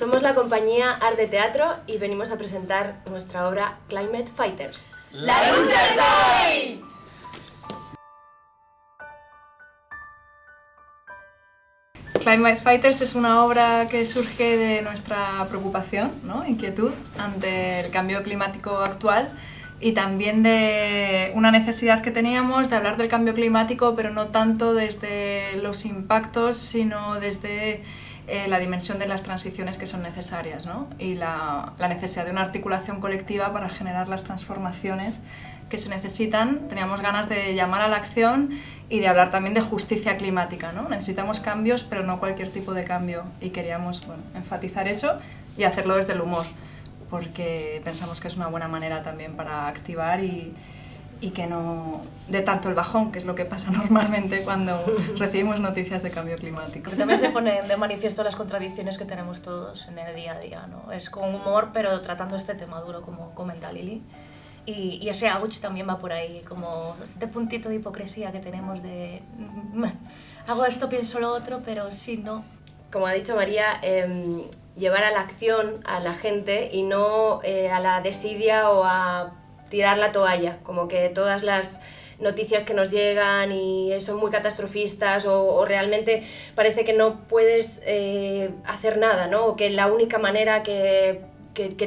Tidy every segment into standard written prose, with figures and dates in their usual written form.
Somos la compañía Art de Teatro y venimos a presentar nuestra obra Climate Fighters. ¡La lucha es hoy! Climate Fighters es una obra que surge de nuestra preocupación, ¿no? Inquietud ante el cambio climático actual y también de una necesidad que teníamos de hablar del cambio climático, pero no tanto desde los impactos, sino desde la dimensión de las transiciones que son necesarias, ¿no? Y la necesidad de una articulación colectiva para generar las transformaciones que se necesitan. Teníamos ganas de llamar a la acción y de hablar también de justicia climática, ¿no? Necesitamos cambios, pero no cualquier tipo de cambio, y queríamos, bueno, enfatizar eso y hacerlo desde el humor, porque pensamos que es una buena manera también para activar y que no dé tanto el bajón, que es lo que pasa normalmente cuando recibimos noticias de cambio climático. También se ponen de manifiesto las contradicciones que tenemos todos en el día a día, ¿no? Es con humor, pero tratando este tema duro, como comenta Lili. Y ese ouch también va por ahí, como este puntito de hipocresía que tenemos de hago esto, pienso lo otro, pero sí, no. Como ha dicho María, llevar a la acción a la gente y no a la desidia o a tirar la toalla, como que todas las noticias que nos llegan y son muy catastrofistas o realmente parece que no puedes hacer nada, ¿no? O que la única manera que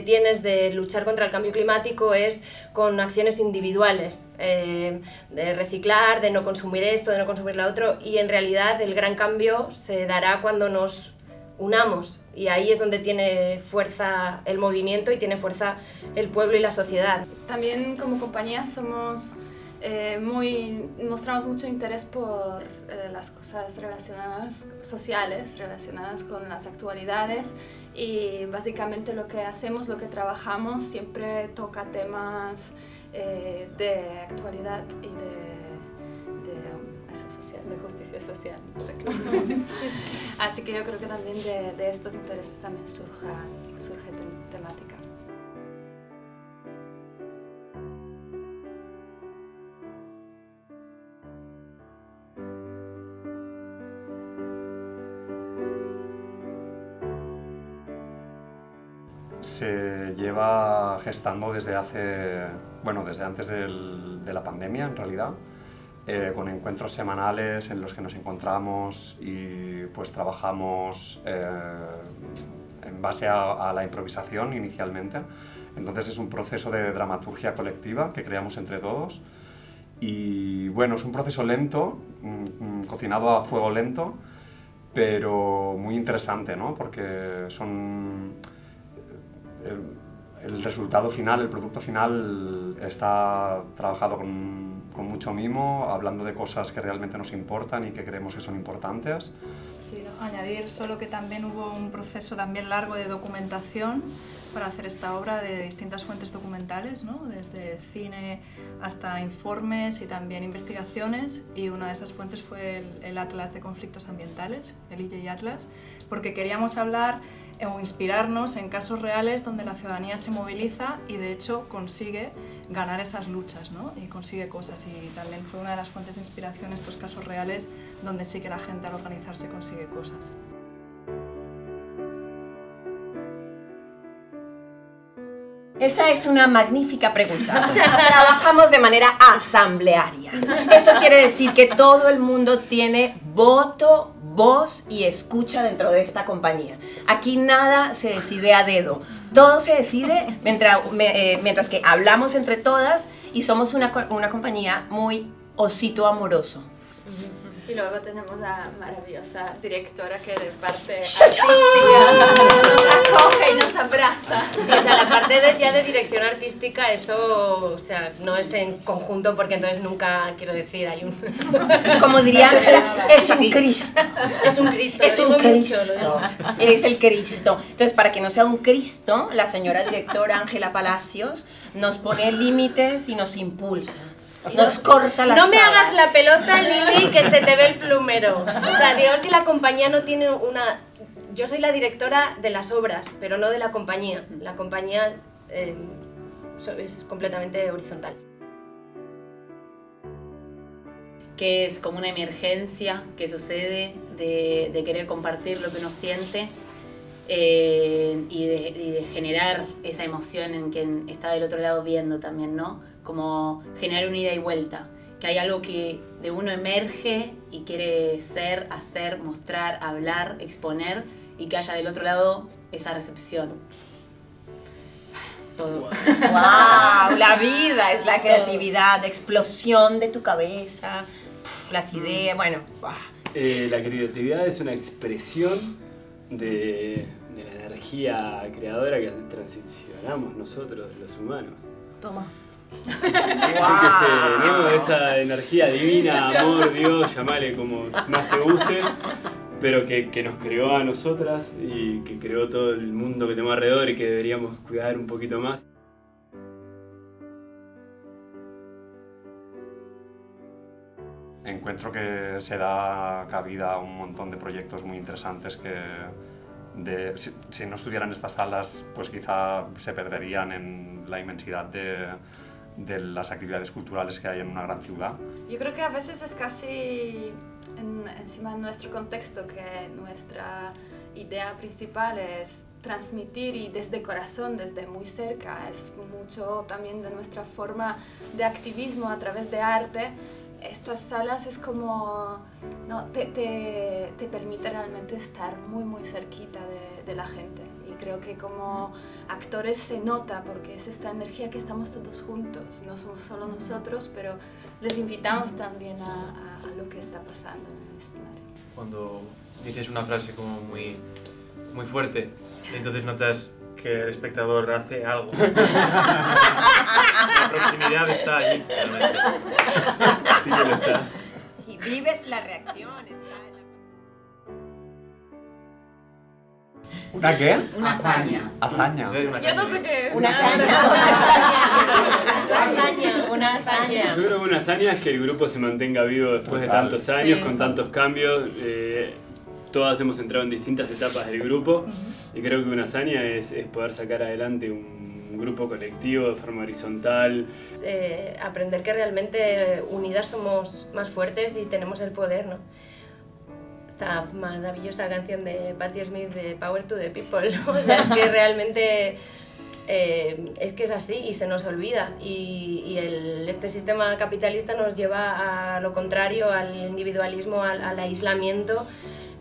tienes de luchar contra el cambio climático es con acciones individuales, de reciclar, de no consumir esto, de no consumir lo otro, y en realidad el gran cambio se dará cuando nos unamos, y ahí es donde tiene fuerza el movimiento y tiene fuerza el pueblo y la sociedad. También como compañía somos mostramos mucho interés por las cosas relacionadas, sociales, relacionadas con las actualidades, y básicamente lo que hacemos, lo que trabajamos, siempre toca temas de actualidad y de justicia social, no sé cómo. Así que yo creo que también de estos intereses también surge temática. Se lleva gestando desde antes de la pandemia, en realidad, con encuentros semanales en los que nos encontramos y pues trabajamos en base a la improvisación inicialmente. Entonces es un proceso de dramaturgia colectiva que creamos entre todos, y bueno, es un proceso lento, cocinado a fuego lento, pero muy interesante, ¿no? Porque el resultado final, el producto final está trabajado con mucho mimo, hablando de cosas que realmente nos importan y que creemos que son importantes. Sí, ¿no? Añadir solo que también hubo un proceso también largo de documentación para hacer esta obra, de distintas fuentes documentales, ¿no? Desde cine hasta informes y también investigaciones, y una de esas fuentes fue el Atlas de Conflictos Ambientales, el IJ Atlas, porque queríamos hablar o inspirarnos en casos reales donde la ciudadanía se moviliza y de hecho consigue ganar esas luchas, ¿no? Y consigue cosas, y también fue una de las fuentes de inspiración estos casos reales donde sí que la gente al organizarse consigue cosas. Esa es una magnífica pregunta. Trabajamos de manera asamblearia. Eso quiere decir que todo el mundo tiene voto, voz y escucha dentro de esta compañía. Aquí nada se decide a dedo. Todo se decide mientras que hablamos entre todas, y somos una compañía muy osito amoroso. Y luego tenemos a maravillosa directora que de parte artística nos acoge y nos abraza. Sí, o sea, la parte ya de dirección artística, eso, o sea, no es en conjunto, porque entonces nunca, quiero decir, hay un... Como dirían, es un Cristo. Es un Cristo. Es un Cristo. Es el Cristo. Entonces, para que no sea un Cristo, la señora directora Ángela Palacios nos pone límites y nos impulsa. Nos corta las No me alas. hagas la pelota, Lili, que se te ve el plumero. O sea, digamos que la compañía no tiene una... Yo soy la directora de las obras, pero no de la compañía. La compañía es completamente horizontal. Que es como una emergencia que sucede de querer compartir lo que uno siente y de generar esa emoción en quien está del otro lado viendo también, ¿no? Como generar una ida y vuelta, que hay algo que de uno emerge y quiere ser, hacer, mostrar, hablar, exponer, y que haya del otro lado esa recepción. Todo. ¡Wow! La vida es la creatividad, explosión de tu cabeza, las ideas, bueno. ¡Wow! La creatividad es una expresión de la energía creadora que transicionamos nosotros, los humanos. Toma. Yo qué sé, ¿no? Esa energía divina, amor, Dios, llamale como más te guste, pero que nos creó a nosotras y que creó todo el mundo que tenemos alrededor y que deberíamos cuidar un poquito más. Encuentro que se da cabida a un montón de proyectos muy interesantes que si no estuvieran estas salas, pues quizá se perderían en la inmensidad de las actividades culturales que hay en una gran ciudad. Yo creo que a veces es casi encima de nuestro contexto, que nuestra idea principal es transmitir y desde corazón, desde muy cerca. Es mucho también de nuestra forma de activismo a través de arte. Estas salas es como, no, te permite realmente estar muy muy cerquita de la gente, y creo que como actores se nota porque es esta energía que estamos todos juntos, no somos solo nosotros, pero les invitamos también a lo que está pasando en el escenario. Cuando dices una frase como muy fuerte, entonces notas que el espectador hace algo. La proximidad está allí, realmente. Sí que lo está. Y vives la reacción. ¿Una qué? Una hazaña. Hazaña. Yo no sé qué es. Una hazaña. Yo creo que una hazaña es que el grupo se mantenga vivo después de tantos años, con tantos cambios. Todas hemos entrado en distintas etapas del grupo y creo que una hazaña es poder sacar adelante un grupo colectivo de forma horizontal. Aprender que realmente unidas somos más fuertes y tenemos el poder, ¿no? Esta maravillosa canción de Patti Smith de Power to the People, ¿no? O sea, es que realmente es que es así y se nos olvida, y este sistema capitalista nos lleva a lo contrario, al individualismo, al aislamiento.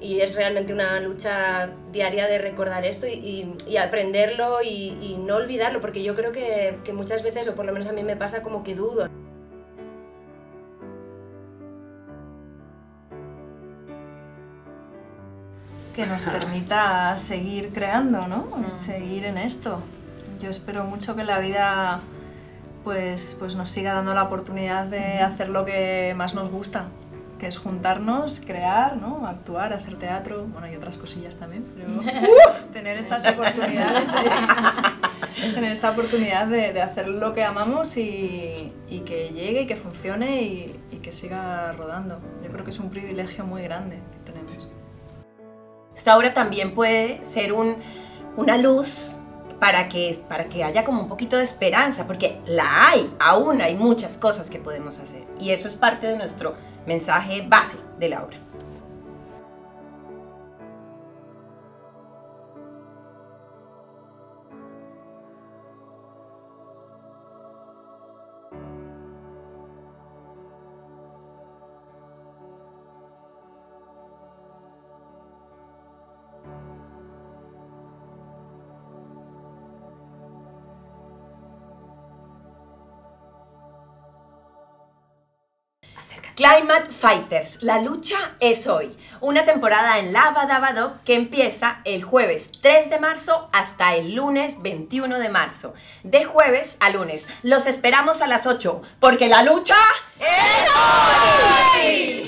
Y es realmente una lucha diaria de recordar esto y aprenderlo y no olvidarlo, porque yo creo que muchas veces, o por lo menos a mí me pasa, como que dudo. Que nos permita seguir creando, ¿no? Seguir en esto. Yo espero mucho que la vida pues nos siga dando la oportunidad de hacer lo que más nos gusta, que es juntarnos, crear, ¿no? Actuar, hacer teatro, bueno, y otras cosillas también, pero tener estas oportunidades tener esta oportunidad de hacer lo que amamos y que llegue y que funcione y que siga rodando. Yo creo que es un privilegio muy grande que tenemos. Esta obra también puede ser una luz para que haya como un poquito de esperanza, porque la hay, aún hay muchas cosas que podemos hacer, y eso es parte de nuestro mensaje base de la obra. Climate Fighters, la lucha es hoy. Una temporada en Lavadabadoc que empieza el jueves 3 de marzo hasta el lunes 21 de marzo. De jueves a lunes. Los esperamos a las 8, porque la lucha es hoy.